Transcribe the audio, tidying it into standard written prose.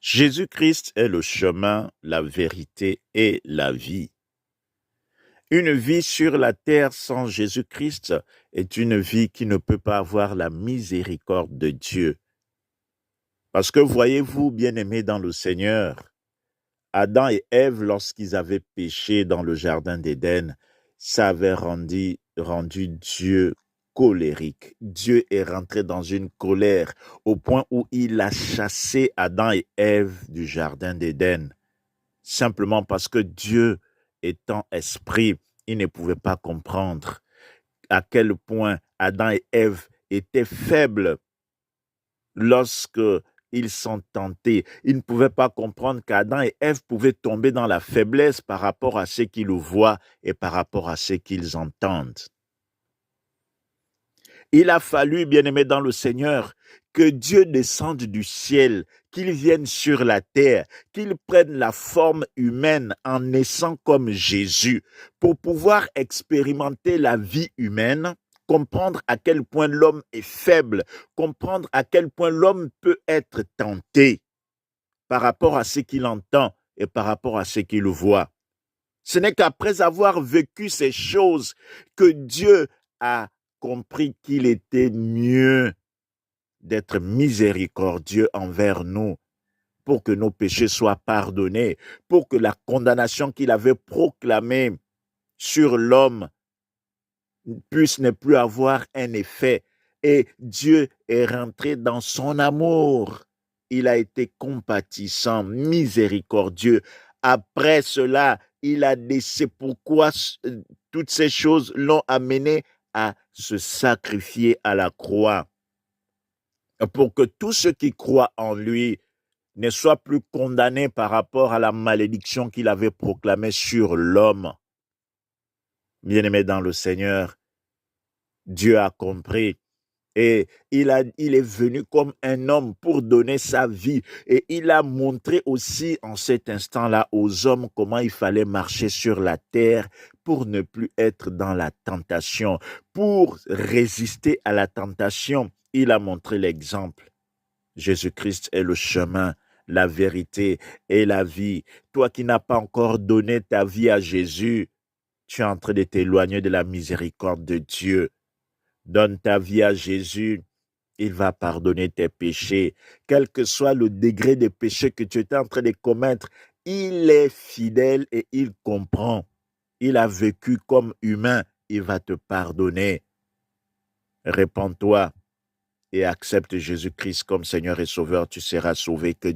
Jésus-Christ est le chemin, la vérité et la vie. Une vie sur la terre sans Jésus-Christ est une vie qui ne peut pas avoir la miséricorde de Dieu. Parce que voyez-vous, bien-aimés dans le Seigneur, Adam et Ève, lorsqu'ils avaient péché dans le jardin d'Éden, ça avait rendu Dieu colérique. Dieu est rentré dans une colère au point où il a chassé Adam et Ève du jardin d'Éden. Simplement parce que Dieu, étant esprit, il ne pouvait pas comprendre à quel point Adam et Ève étaient faibles lorsque ils sont tentés. Ils ne pouvaient pas comprendre qu'Adam et Ève pouvaient tomber dans la faiblesse par rapport à ce qu'ils voient et par rapport à ce qu'ils entendent. Il a fallu, bien-aimés dans le Seigneur, que Dieu descende du ciel, qu'il vienne sur la terre, qu'il prenne la forme humaine en naissant comme Jésus pour pouvoir expérimenter la vie humaine, comprendre à quel point l'homme est faible, comprendre à quel point l'homme peut être tenté par rapport à ce qu'il entend et par rapport à ce qu'il voit. Ce n'est qu'après avoir vécu ces choses que Dieu a compris qu'il était mieux d'être miséricordieux envers nous pour que nos péchés soient pardonnés, pour que la condamnation qu'il avait proclamée sur l'homme puisse ne plus avoir un effet. Et Dieu est rentré dans son amour. Il a été compatissant, miséricordieux. Après cela, il a laissé pourquoi toutes ces choses l'ont amené à se sacrifier à la croix pour que tous ceux qui croient en lui ne soient plus condamnés par rapport à la malédiction qu'il avait proclamée sur l'homme. Bien-aimé dans le Seigneur, Dieu a compris et il est venu comme un homme pour donner sa vie. Et il a montré aussi en cet instant-là aux hommes comment il fallait marcher sur la terre pour ne plus être dans la tentation. Pour résister à la tentation, il a montré l'exemple. Jésus-Christ est le chemin, la vérité et la vie. Toi qui n'as pas encore donné ta vie à Jésus, tu es en train de t'éloigner de la miséricorde de Dieu. Donne ta vie à Jésus, il va pardonner tes péchés. Quel que soit le degré de péché que tu étais en train de commettre, il est fidèle et il comprend. Il a vécu comme humain, il va te pardonner. Répands-toi et accepte Jésus-Christ comme Seigneur et Sauveur, tu seras sauvé. Que